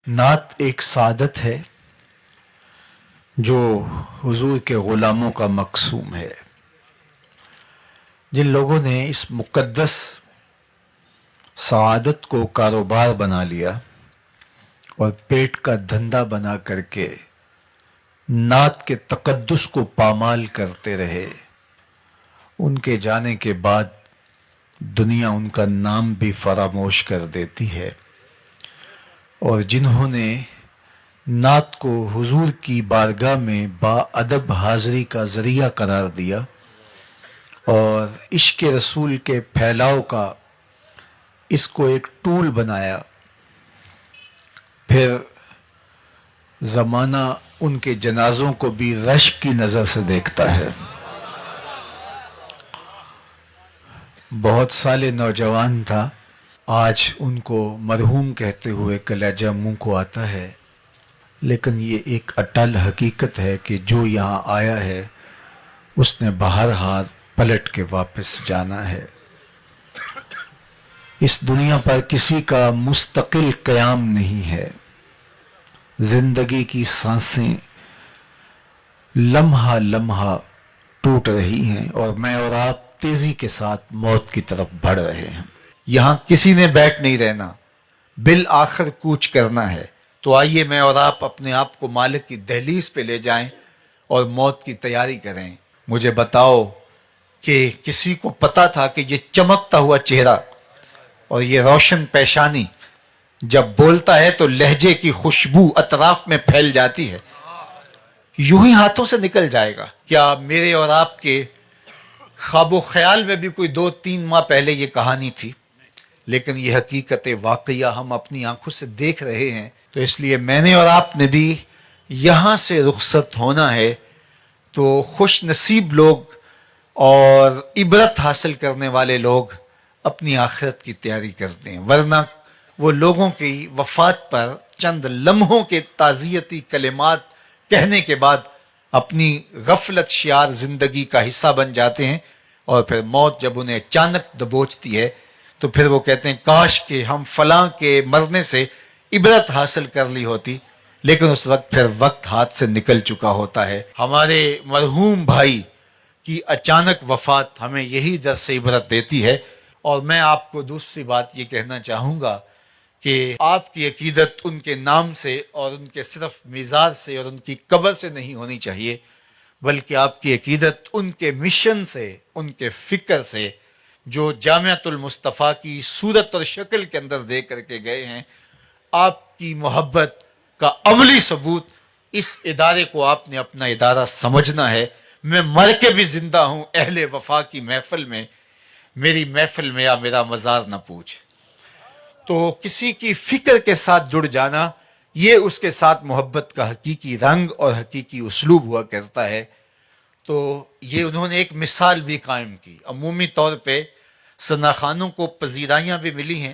نعت ایک سعادت ہے جو حضور کے غلاموں کا مقسوم ہے. جن لوگوں نے اس مقدس سعادت کو کاروبار بنا لیا اور پیٹ کا دھندا بنا کر کے نعت کے تقدس کو پامال کرتے رہے، ان کے جانے کے بعد دنیا ان کا نام بھی فراموش کر دیتی ہے. اور جنہوں نے نعت کو حضور کی بارگاہ میں با ادب حاضری کا ذریعہ قرار دیا اور عشق رسول کے پھیلاؤ کا اس کو ایک ٹول بنایا، پھر زمانہ ان کے جنازوں کو بھی رشک کی نظر سے دیکھتا ہے. بہت سالے نوجوان تھا، آج ان کو مرحوم کہتے ہوئے کلیجہ منہ کو آتا ہے، لیکن یہ ایک اٹل حقیقت ہے کہ جو یہاں آیا ہے اس نے بہرحال پلٹ کے واپس جانا ہے. اس دنیا پر کسی کا مستقل قیام نہیں ہے. زندگی کی سانسیں لمحہ لمحہ ٹوٹ رہی ہیں اور میں اور آپ تیزی کے ساتھ موت کی طرف بڑھ رہے ہیں. یہاں کسی نے بیٹھ نہیں رہنا، بالآخر کوچ کرنا ہے. تو آئیے میں اور آپ اپنے آپ کو مالک کی دہلیز پہ لے جائیں اور موت کی تیاری کریں. مجھے بتاؤ کہ کسی کو پتا تھا کہ یہ چمکتا ہوا چہرہ اور یہ روشن پیشانی جب بولتا ہے تو لہجے کی خوشبو اطراف میں پھیل جاتی ہے، یوں ہی ہاتھوں سے نکل جائے گا؟ کیا میرے اور آپ کے خواب و خیال میں بھی کوئی 2-3 ماہ پہلے یہ کہانی تھی؟ لیکن یہ حقیقت واقعہ ہم اپنی آنکھوں سے دیکھ رہے ہیں. تو اس لیے میں نے اور آپ نے بھی یہاں سے رخصت ہونا ہے. تو خوش نصیب لوگ اور عبرت حاصل کرنے والے لوگ اپنی آخرت کی تیاری کرتے ہیں، ورنہ وہ لوگوں کی وفات پر چند لمحوں کے تعزیتی کلمات کہنے کے بعد اپنی غفلت شیار زندگی کا حصہ بن جاتے ہیں، اور پھر موت جب انہیں اچانک دبوچتی ہے تو پھر وہ کہتے ہیں کاش کہ ہم فلاں کے مرنے سے عبرت حاصل کر لی ہوتی. لیکن اس وقت پھر وقت ہاتھ سے نکل چکا ہوتا ہے. ہمارے مرحوم بھائی کی اچانک وفات ہمیں یہی درس عبرت دیتی ہے. اور میں آپ کو دوسری بات یہ کہنا چاہوں گا کہ آپ کی عقیدت ان کے نام سے اور ان کے صرف مزار سے اور ان کی قبر سے نہیں ہونی چاہیے، بلکہ آپ کی عقیدت ان کے مشن سے، ان کے فکر سے جو جامعۃ المصطفیٰ کی صورت اور شکل کے اندر دے کر کے گئے ہیں. آپ کی محبت کا عملی ثبوت اس ادارے کو آپ نے اپنا ادارہ سمجھنا ہے. میں مر کے بھی زندہ ہوں اہل وفا کی محفل میں، میری محفل میں یا میرا مزار نہ پوچھ. تو کسی کی فکر کے ساتھ جڑ جانا، یہ اس کے ساتھ محبت کا حقیقی رنگ اور حقیقی اسلوب ہوا کرتا ہے. تو یہ انہوں نے ایک مثال بھی قائم کی. عمومی طور پہ ثنا خانوں کو پذیرائیاں بھی ملی ہیں،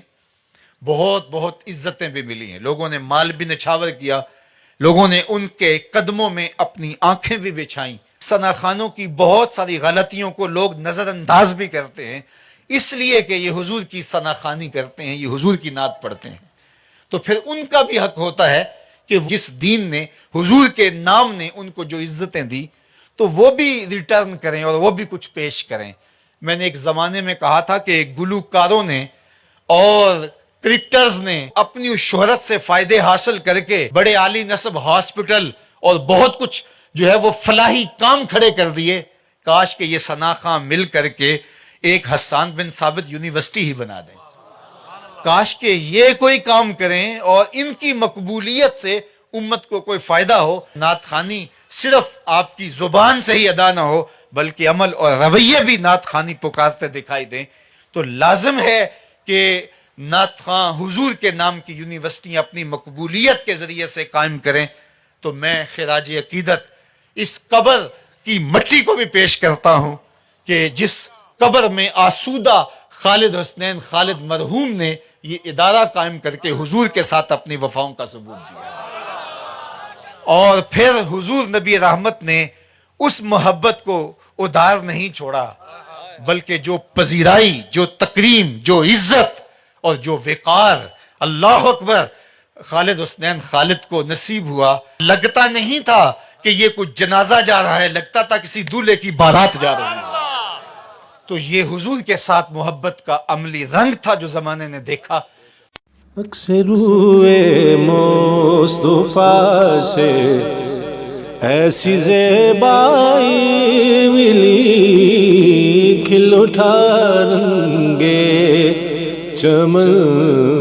بہت بہت عزتیں بھی ملی ہیں، لوگوں نے مال بھی نچھاور کیا، لوگوں نے ان کے قدموں میں اپنی آنکھیں بھی بچھائیں. ثنا خانوں کی بہت ساری غلطیوں کو لوگ نظر انداز بھی کرتے ہیں، اس لیے کہ یہ حضور کی ثنا خوانی کرتے ہیں، یہ حضور کی نعت پڑھتے ہیں. تو پھر ان کا بھی حق ہوتا ہے کہ جس دین نے، حضور کے نام نے ان کو جو عزتیں دی تو وہ بھی ریٹرن کریں اور وہ بھی کچھ پیش کریں. میں نے ایک زمانے میں کہا تھا کہ گلوکاروں نے اور کرکٹرز نے اپنی اس شہرت سے فائدے حاصل کر کے بڑے عالی نصب ہاسپٹل اور بہت کچھ جو ہے وہ فلاحی کام کھڑے کر دیے. کاش کہ یہ ثنا خاں مل کر کے ایک حسان بن ثابت یونیورسٹی ہی بنا دیں. کاش کہ یہ کوئی کام کریں اور ان کی مقبولیت سے امت کو کوئی فائدہ ہو. نعت خوانی صرف آپ کی زبان سے ہی ادا نہ ہو بلکہ عمل اور رویے بھی نعت خوانی پکارتے دکھائی دیں. تو لازم ہے کہ نعت خواں حضور کے نام کی یونیورسٹیاں اپنی مقبولیت کے ذریعے سے قائم کریں. تو میں خراج عقیدت اس قبر کی مٹی کو بھی پیش کرتا ہوں کہ جس قبر میں آسودہ خالد حسنین خالد مرحوم نے یہ ادارہ قائم کر کے حضور کے ساتھ اپنی وفاؤں کا ثبوت دیا. اور پھر حضور نبی رحمت نے اس محبت کو ادھار نہیں چھوڑا، بلکہ جو پذیرائی، جو تکریم، جو عزت اور جو وقار، اللہ اکبر، خالد حسنین خالد کو نصیب ہوا، لگتا نہیں تھا کہ یہ کچھ جنازہ جا رہا ہے، لگتا تھا کسی دولہے کی بارات جا رہی ہے۔ تو یہ حضور کے ساتھ محبت کا عملی رنگ تھا جو زمانے نے دیکھا۔ اکثر روئے مصطفیٰ سے ایسی زیبائی ملی، کھل اٹھا رنگے چمن